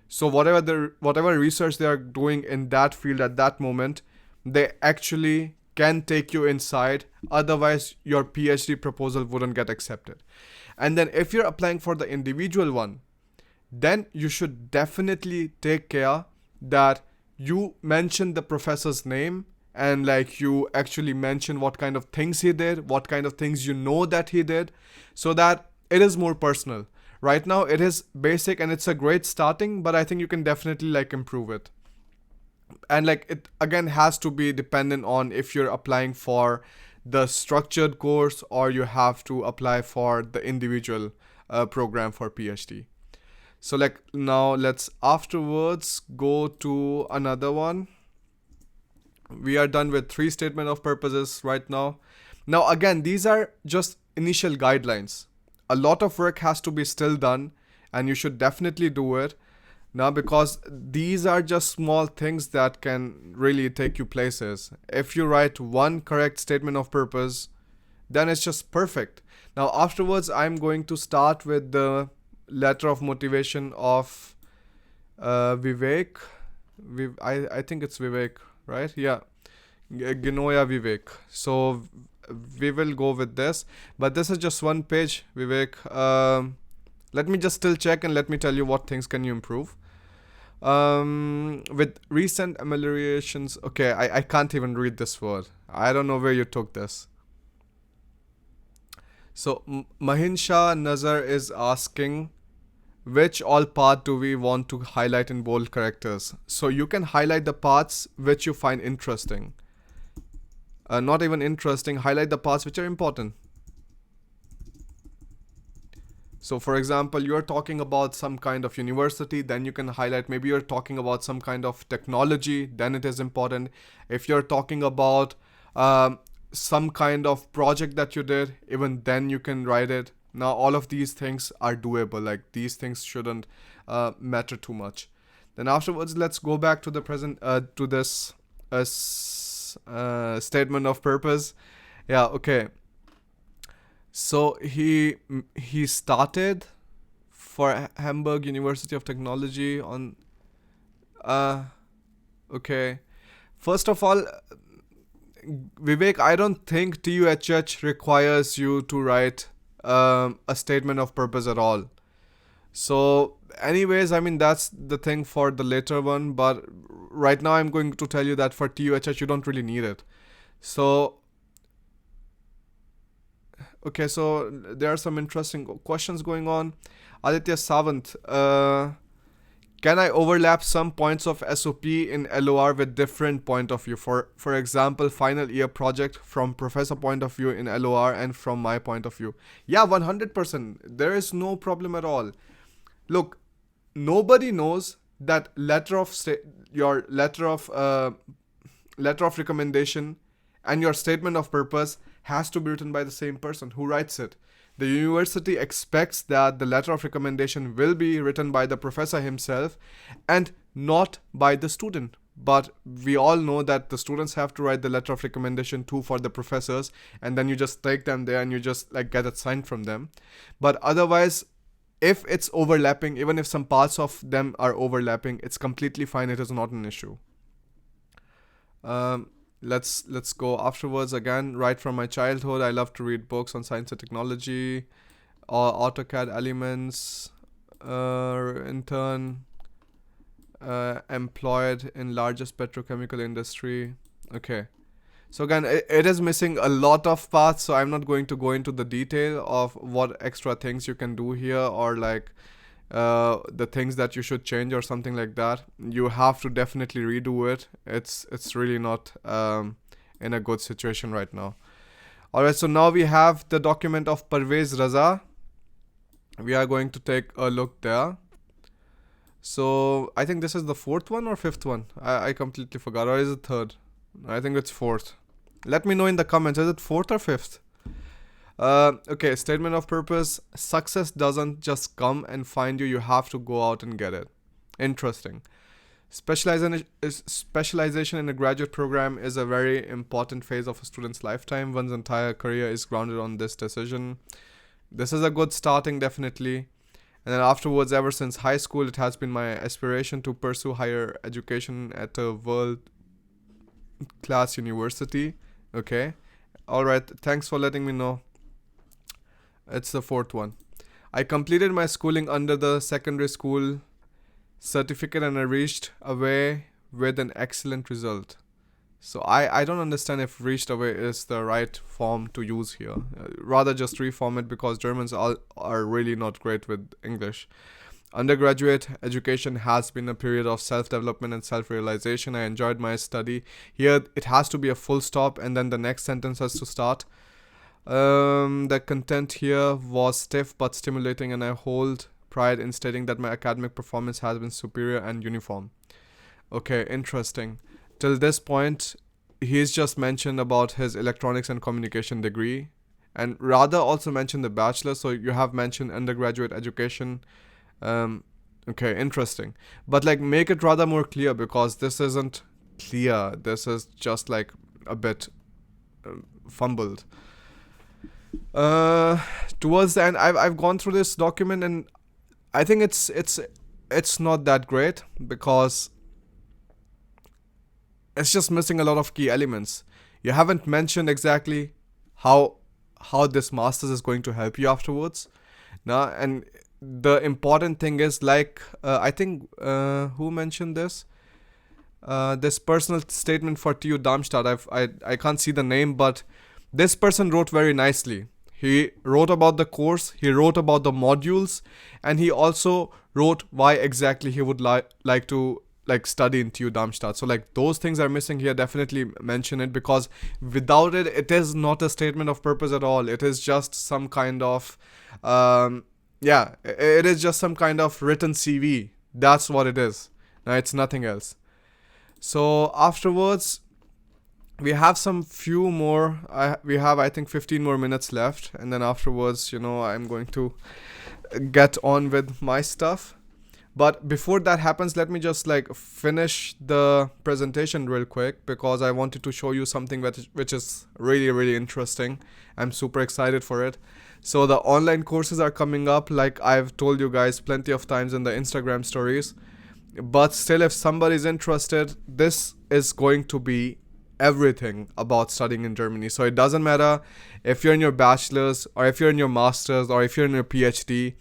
So whatever research they are doing in that field at that moment, they actually can take you inside. Otherwise, your PhD proposal wouldn't get accepted. And then if you're applying for the individual one, then you should definitely take care that you mention the professor's name and like you actually mention what kind of things he did, what kind of things you know that he did, so that it is more personal. Right now, it is basic and it's a great starting, but I think you can definitely like improve it. And like it again has to be dependent on if you're applying for the structured course or you have to apply for the individual program for PhD. So like now let's afterwards go to another one. We are done with 3 statement of purposes right now. Now again, these are just initial guidelines. A lot of work has to be still done and you should definitely do it. Now, because these are just small things that can really take you places. If you write one correct statement of purpose, then it's just perfect. Now, afterwards, I'm going to start with the letter of motivation of Vivek. I think it's Vivek, right? Yeah. Ginoya Vivek. So, we will go with this. But this is just one page, Vivek. Let me just still check and let me tell you what things can you improve. With recent ameliorations. Okay, I can't even read this word. I don't know where you took this. So Mahinsha Nazar is asking which all part do we want to highlight in bold characters. So you can highlight the parts which you find interesting. Not even interesting, highlight the parts which are important. So for example, you're talking about some kind of university, then you can highlight, maybe you're talking about some kind of technology, then it is important. If you're talking about some kind of project that you did, even then you can write it. Now all of these things are doable. Like these things shouldn't matter too much. Then afterwards, let's go back to the present to this statement of purpose. Yeah, okay. So he started for Hamburg University of Technology on okay. First of all, Vivek, I don't think TUHH requires you to write a statement of purpose at all. So, anyways, I mean, that's the thing for the later one, but right now I'm going to tell you that for TUHH, you don't really need it. So, okay, so there are some interesting questions going on. Aditya Savant, can I overlap some points of SOP in LOR with different point of view? For example, final year project from professor point of view in LOR and from my point of view. Yeah, 100%. There is no problem at all. Look, nobody knows that your letter of recommendation and your statement of purpose has to be written by the same person who writes it. The university expects that the letter of recommendation will be written by the professor himself and not by the student. But we all know that the students have to write the letter of recommendation too for the professors, and then you just take them there and you just like get it signed from them. But otherwise, if it's overlapping, even if some parts of them are overlapping, it's completely fine. It is not an issue. Let's go afterwards again. Right from my childhood, I love to read books on science and technology, or AutoCAD elements. Intern, employed in largest petrochemical industry. Okay. So again, it is missing a lot of parts, so I'm not going to go into the detail of what extra things you can do here, or like the things that you should change or something like that. You have to definitely redo it. It's really not in a good situation right now. Alright, so now we have the document of Parvez Raza. We are going to take a look there. So I think this is the fourth one or fifth one. I completely forgot. Or is it third? I think it's fourth. Let me know in the comments. Is it fourth or fifth? Okay, statement of purpose. Success doesn't just come and find you. You have to go out and get it. Interesting. Specialization in a graduate program is a very important phase of a student's lifetime. One's entire career is grounded on this decision. This is a good starting, definitely. And then afterwards, ever since high school, it has been my aspiration to pursue higher education at a world-class university. Okay. Alright, thanks for letting me know. It's the fourth one. I completed my schooling under the secondary school certificate and I reached away with an excellent result. So I don't understand if reached away is the right form to use here. Rather just reform it, because Germans are really not great with English. Undergraduate education has been a period of self-development and self-realization. I enjoyed my study. Here it has to be a full stop and then the next sentence has to start. The content here was stiff but stimulating, and I hold pride in stating that my academic performance has been superior and uniform. Okay, interesting. Till this point, he's just mentioned about his electronics and communication degree, and rather also mentioned the bachelor. So you have mentioned undergraduate education. Okay, interesting. But like, make it rather more clear, because this isn't clear. This is just like a bit fumbled. Towards the end, I've gone through this document and I think it's not that great, because it's just missing a lot of key elements. You haven't mentioned exactly how this masters is going to help you afterwards. Now, and the important thing is, like, I think who mentioned this? This personal statement for TU Darmstadt. I can't see the name, but this person wrote very nicely. He wrote about the course, he wrote about the modules, and he also wrote why exactly he would like to study in TU Darmstadt. So like, those things are missing here. Definitely mention it, because without it, it is not a statement of purpose at all. It is just some kind of it is just some kind of written CV. That's what it is. Now, it's nothing else. So afterwards, we have some few more. We have, I think, 15 more minutes left, and then afterwards, I'm going to get on with my stuff. But before that happens, let me just like finish the presentation real quick, because I wanted to show you something which is really, really interesting. I'm super excited for it. So the online courses are coming up, like I've told you guys plenty of times in the Instagram stories. But still, if somebody's interested, this is going to be everything about studying in Germany. So it doesn't matter if you're in your bachelor's, or if you're in your master's, or if you're in your PhD.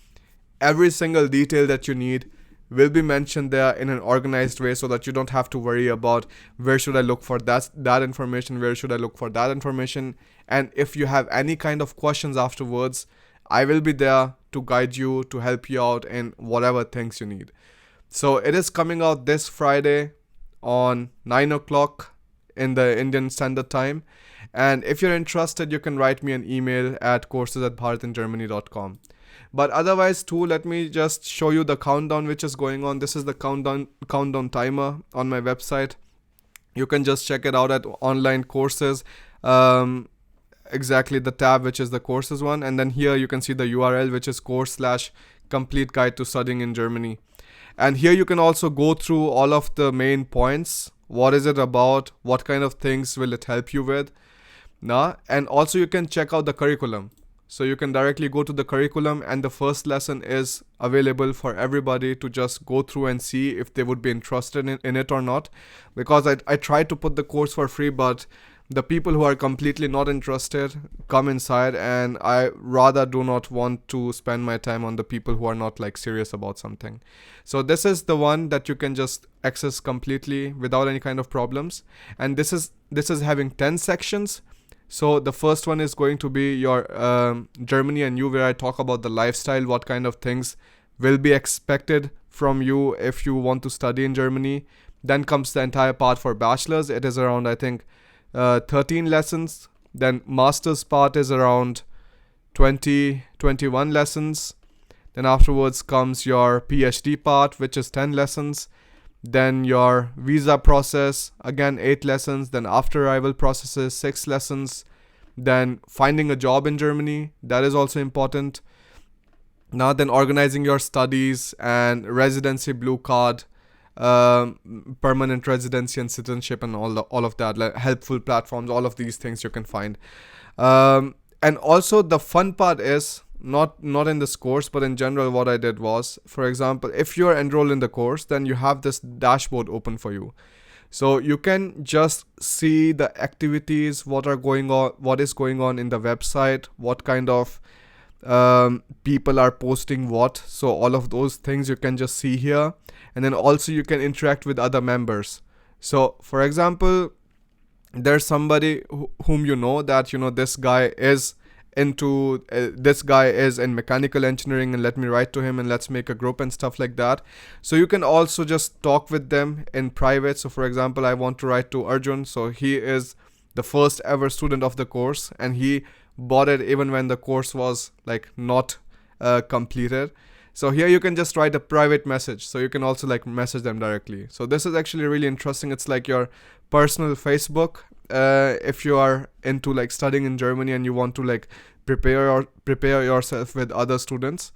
Every single detail that you need will be mentioned there in an organized way, so that you don't have to worry about where should I look for that information, where should I look for that information. And if you have any kind of questions afterwards, I will be there to guide you, to help you out in whatever things you need. So it is coming out this Friday on 9 o'clock in the Indian Standard Time. And if you're interested, you can write me an email at courses@bharatingermany.com. But otherwise too, let me just show you the countdown which is going on. This is the countdown timer on my website. You can just check it out at online courses. Exactly, the tab which is the courses one. And then here you can see the URL, which is course/complete guide to studying in Germany. And here you can also go through all of the main points. What is it about? What kind of things will it help you with? And also you can check out the curriculum. So you can directly go to the curriculum, and the first lesson is available for everybody to just go through and see if they would be interested in it or not. Because I try to put the course for free, but the people who are completely not interested come inside, and I rather do not want to spend my time on the people who are not like serious about something. So this is the one that you can just access completely without any kind of problems. And this is having 10 sections. So the first one is going to be your Germany and you, where I talk about the lifestyle, what kind of things will be expected from you if you want to study in Germany. Then comes the entire part for bachelor's. It is around, I think, 13 lessons. Then master's part is around 21 lessons. Then afterwards comes your PhD part, which is 10 lessons. Then your visa process, again 8 lessons. Then after arrival processes, 6 lessons. Then finding a job in Germany, that is also important. Then organizing your studies and residency blue card, permanent residency and citizenship, and all of that, like helpful platforms, all of these things you can find. And also the fun part is not in this course, but in general, what I did was, for example, if you're enrolled in the course, then you have this dashboard open for you. So you can just see the activities, what is going on in the website, what kind of people are posting what. So all of those things you can just see here. And then also you can interact with other members. So for example, there's somebody whom that this guy is in mechanical engineering, and let me write to him and let's make a group and stuff like that. So you can also just talk with them in private. So for example, I want to write to Arjun. So he is the first ever student of the course, and he bought it even when the course was like not completed. So here you can just write a private message. So you can also like message them directly. So this is actually really interesting. It's like your personal Facebook. If you are into like studying in Germany and you want to like prepare yourself with other students.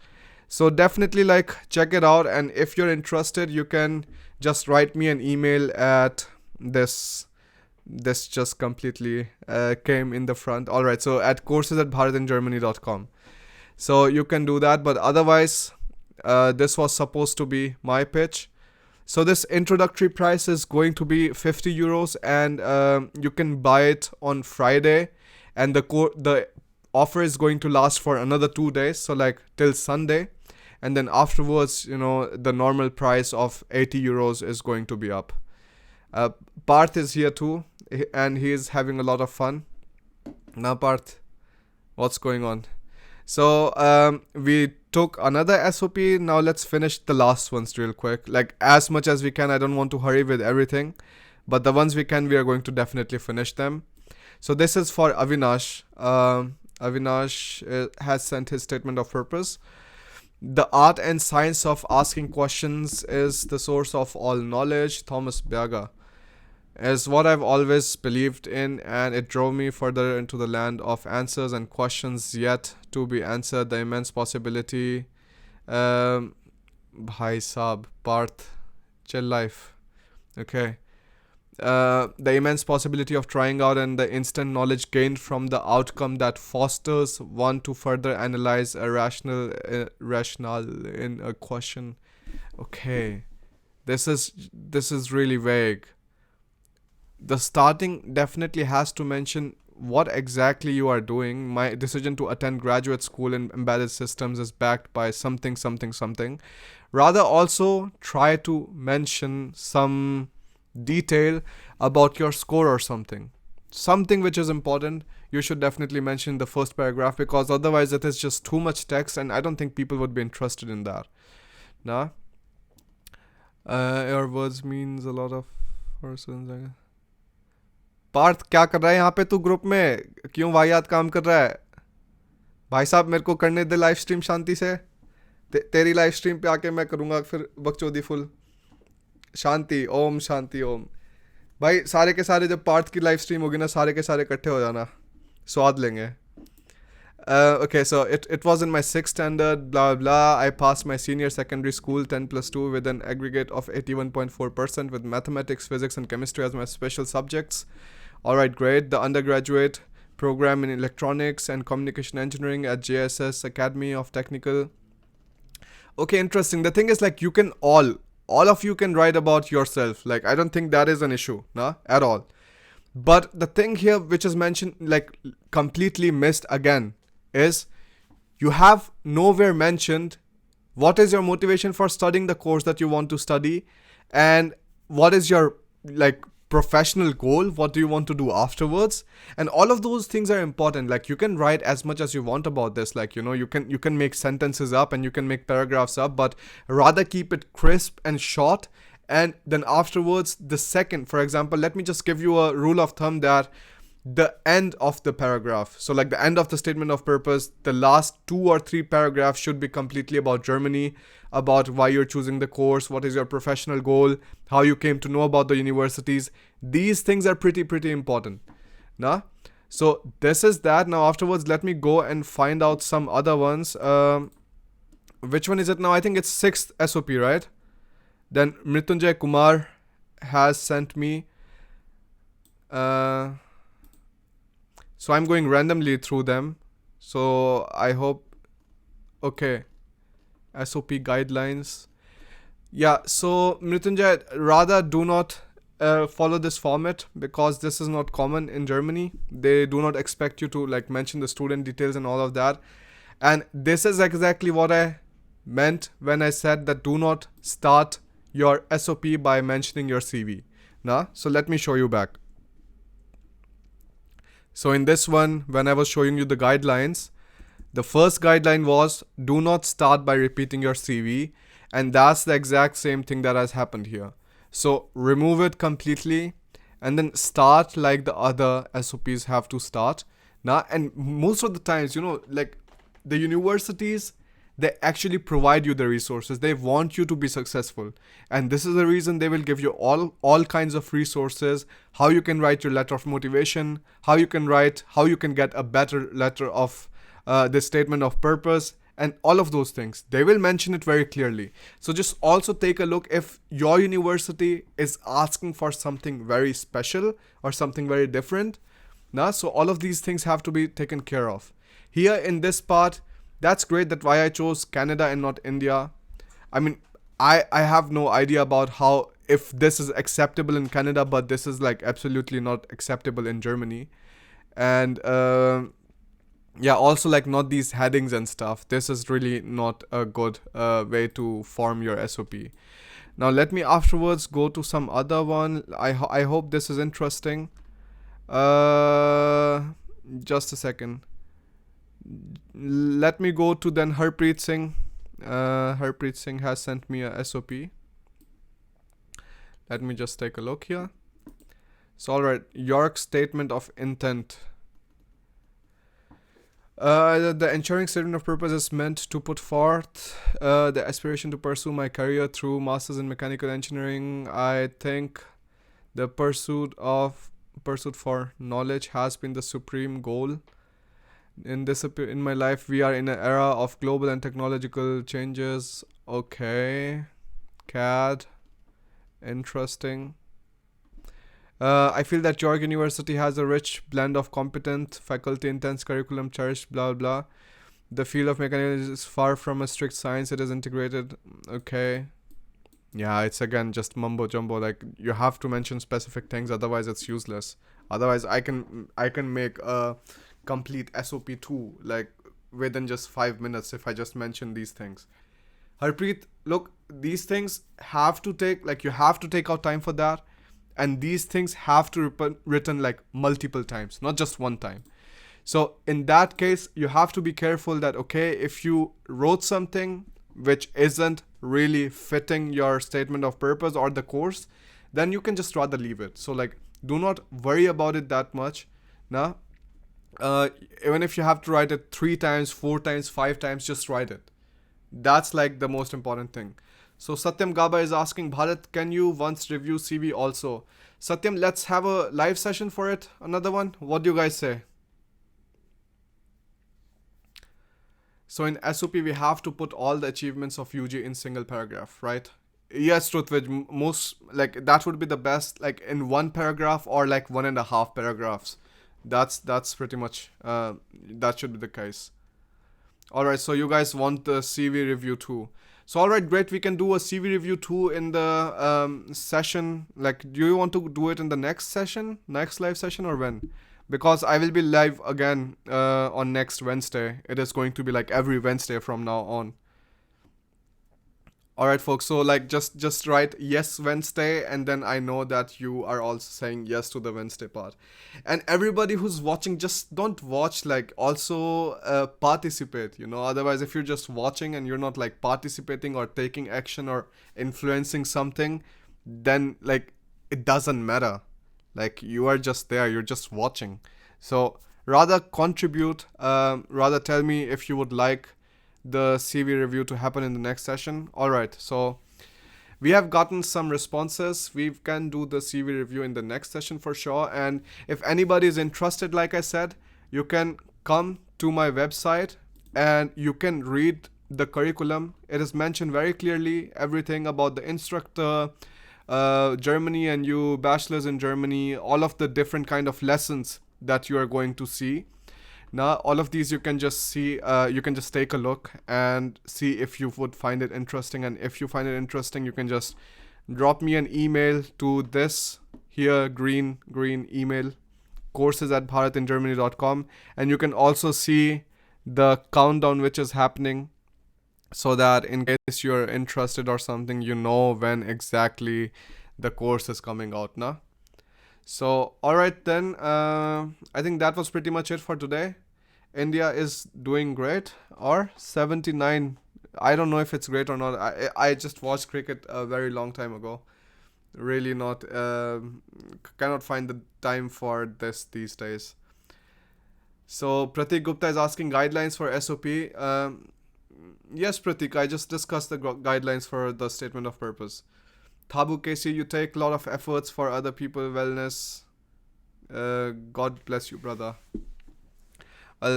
So definitely like check it out. And if you're interested, you can just write me an email at this just completely came in the front. All right. So at courses@bharatingermany.com. So you can do that. But otherwise, this was supposed to be my pitch. So this introductory price is going to be 50 euros, and you can buy it on Friday, and the offer is going to last for another 2 days, so like till Sunday. And then afterwards, the normal price of 80 euros is going to be up. Parth is here too, and he is having a lot of fun. Now Parth, what's going on? So we took another SOP. Now let's finish the last ones real quick, like as much as we can. I don't want to hurry with everything, but the ones we can, we are going to definitely finish them. So this is for Avinash. Avinash has sent his statement of purpose. The art and science of asking questions is the source of all knowledge. Thomas Berger. is what I've always believed in, and it drove me further into the land of answers and questions yet to be answered. The immense possibility. Bhai Saab, Parth, chill life. Okay. The immense possibility of trying out and the instant knowledge gained from the outcome that fosters one to further analyze a rationale in a question. Okay, this is really vague. The starting definitely has to mention what exactly you are doing. My decision to attend graduate school in embedded systems is backed by something, something, something. Rather, also try to mention some detail about your score or something. Something which is important, you should definitely mention in the first paragraph, because otherwise it is just too much text and I don't think people would be interested in that. Nah? Your words means a lot of persons. Partha क्या कर रहा है यहाँ पे तू group में, क्यों वाहियात काम कर रहा है भाई साहब? मेरे को करने दे लाइव स्ट्रीम शांति से. तेरी लाइव स्ट्रीम पे आके मैं करूँगा फिर बकचोदी फुल. शांति ओम, शांति ओम. भाई सारे के सारे जब पार्थ की लाइव स्ट्रीम होगी ना, सारे के सारे इकट्ठे हो जाना, स्वाद लेंगे. Okay, so it was in my 6th standard, blah blah. I passed my senior secondary school 10+2 with an aggregate of 81.4% with mathematics, physics and chemistry as my special subjects. Alright, great. The undergraduate program in electronics and communication engineering at JSS Academy of Technical. Okay, interesting. The thing is, like, you can all of you can write about yourself. Like, I don't think that is an issue, nah, at all. But the thing here which is mentioned, like, completely missed again, is you have nowhere mentioned what is your motivation for studying the course that you want to study, and what is your, like, professional goal, what do you want to do afterwards. And all of those things are important. Like, you can write as much as you want about this, like, you know, you can make sentences up and you can make paragraphs up, but rather keep it crisp and short. And then afterwards, the second, for example, let me just give you a rule of thumb that the end of the paragraph, so like the end of the statement of purpose, the last 2 or 3 paragraphs should be completely about Germany, about why you're choosing the course, what is your professional goal, how you came to know about the universities. These things are pretty important. Nah? So this is that. Now afterwards, let me go and find out some other ones. Which one is it now? I think it's 6th SOP, right? Then Mrityunjay Kumar has sent me. So I'm going randomly through them. So I hope. Okay. SOP guidelines. Yeah, so Mrityunjay, rather do not follow this format, because this is not common in Germany. They do not expect you to, like, mention the student details and all of that. And this is exactly what I meant when I said that do not start your SOP by mentioning your CV. Nah? So let me show you back. So in this one, when I was showing you the guidelines, the first guideline was do not start by repeating your CV. And that's the exact same thing that has happened here. So remove it completely and then start like the other SOPs have to start. Now, and most of the times, you know, like, the universities, they actually provide you the resources. They want you to be successful. And this is the reason they will give you all kinds of resources, how you can write your letter of motivation, how you can get a better letter of the statement of purpose, and all of those things. They will mention it very clearly. So just also take a look if your university is asking for something very special or something very different. Nah? So all of these things have to be taken care of. Here in this part, that's great that why I chose Canada and not India. I mean, I have no idea about how, if this is acceptable in Canada, but this is, like, absolutely not acceptable in Germany. And yeah, also, like, not these headings and stuff. This is really not a good way to form your SOP. Now let me afterwards go to some other one. I hope this is interesting. Just a second. Let me go to then Harpreet Singh. Harpreet Singh has sent me a SOP. Let me just take a look here. So alright, York statement of intent. The ensuring statement of purpose is meant to put forth the aspiration to pursue my career through masters in mechanical engineering. I think The pursuit for knowledge has been the supreme goal in my life. We are in an era of global and technological changes. Okay. CAD. Interesting. I feel that York University has a rich blend of competent faculty, intense curriculum, cherished blah blah. The field of mechanics is far from a strict science. It is integrated. Okay. Yeah, it's again just mumbo jumbo. Like, you have to mention specific things, otherwise it's useless. Otherwise, I can make a complete SOP 2 like within just 5 minutes if I just mention these things. Harpreet, look, these things have to take, like, you have to take out time for that, and these things have to written like multiple times, not just one time. So in that case, you have to be careful that, okay, if you wrote something which isn't really fitting your statement of purpose or the course, then you can just rather leave it. So, like, do not worry about it that much. Now, even if you have to write it 3 times, 4 times, 5 times, just write it. That's like the most important thing. So Satyam Gaba is asking, Bharat, can you once review CV also? Satyam, let's have a live session for it. Another one. What do you guys say? So in SOP, we have to put all the achievements of UG in single paragraph, right? Yes, Truthwich, most, like, that would be the best, like in one paragraph or like 1.5 paragraphs. That's pretty much, that should be the case. Alright, so you guys want the CV review too. So alright, great, we can do a CV review too in the session. Like, do you want to do it in the next session, next live session, or when? Because I will be live again on next Wednesday. It is going to be like every Wednesday from now on. Alright, folks, so like just write yes Wednesday, and then I know that you are also saying yes to the Wednesday part. And everybody who's watching, just don't watch, like, also participate, otherwise if you're just watching and you're not like participating or taking action or influencing something, then like it doesn't matter. Like, you are just there, you're just watching. So rather contribute, rather tell me if you would like the CV review to happen in the next session. Alright, so we have gotten some responses. We can do the CV review in the next session for sure. And if anybody is interested, like I said, you can come to my website and you can read the curriculum. It is mentioned very clearly everything about the instructor, Germany and you, bachelor's in Germany, all of the different kind of lessons that you are going to see. Now, all of these you can just see, you can just take a look and see if you would find it interesting. And if you find it interesting, you can just drop me an email to this here green email, courses@bharatingermany.com, and you can also see the countdown which is happening, so that in case you're interested or something, you know when exactly the course is coming out now. So alright then, I think that was pretty much it for today. India is doing great, or 79. I don't know if it's great or not. I just watched cricket a very long time ago. Really not, cannot find the time for this these days. So Pratik Gupta is asking guidelines for SOP. Yes, Pratik, I just discussed the guidelines for the statement of purpose. Thabu Casey, you take a lot of efforts for other people wellness. God bless you, brother.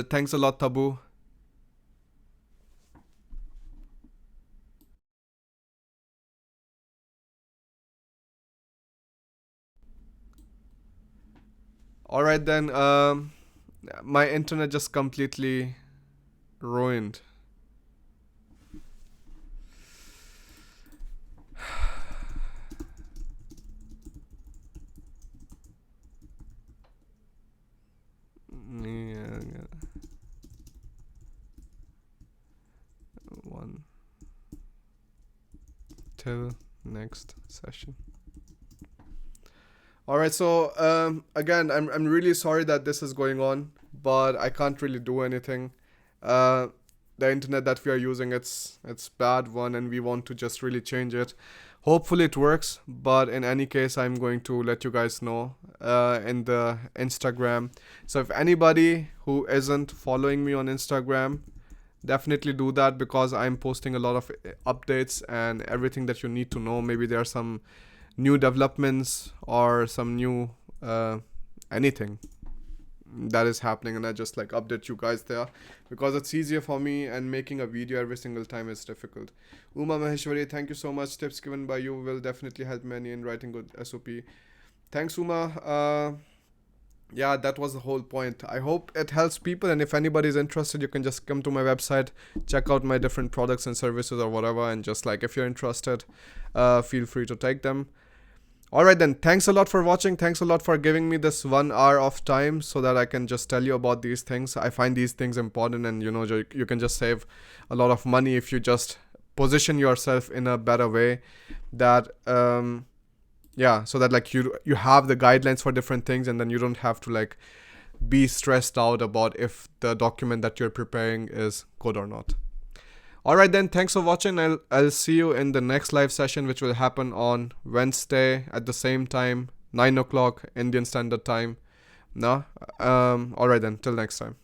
Thanks a lot, Tabu. Alright then, my internet just completely ruined. Yeah. One till next session. Alright, so again, I'm really sorry that this is going on, but I can't really do anything. The internet that we are using, it's bad one, and we want to just really change it. Hopefully it works, but in any case, I'm going to let you guys know in the Instagram. So if anybody who isn't following me on Instagram, definitely do that, because I'm posting a lot of updates and everything that you need to know. Maybe there are some new developments or some new anything that is happening, and I just like update you guys there because it's easier for me, and making a video every single time is difficult. Uma Maheshwari, thank you so much. Tips given by you will definitely help many in writing good SOP. Thanks, Uma. Yeah, that was the whole point. I hope it helps people, and if anybody is interested, you can just come to my website, check out my different products and services or whatever, and just like if you're interested, feel free to take them. Alright then, thanks a lot for watching. Thanks a lot for giving me this 1 hour of time so that I can just tell you about these things. I find these things important, and you know, you can just save a lot of money if you just position yourself in a better way that yeah, so that like you have the guidelines for different things, and then you don't have to like be stressed out about if the document that you're preparing is good or not. Alright then, thanks for watching. I'll see you in the next live session, which will happen on Wednesday at the same time, 9 o'clock Indian Standard Time. No? Alright then, till next time.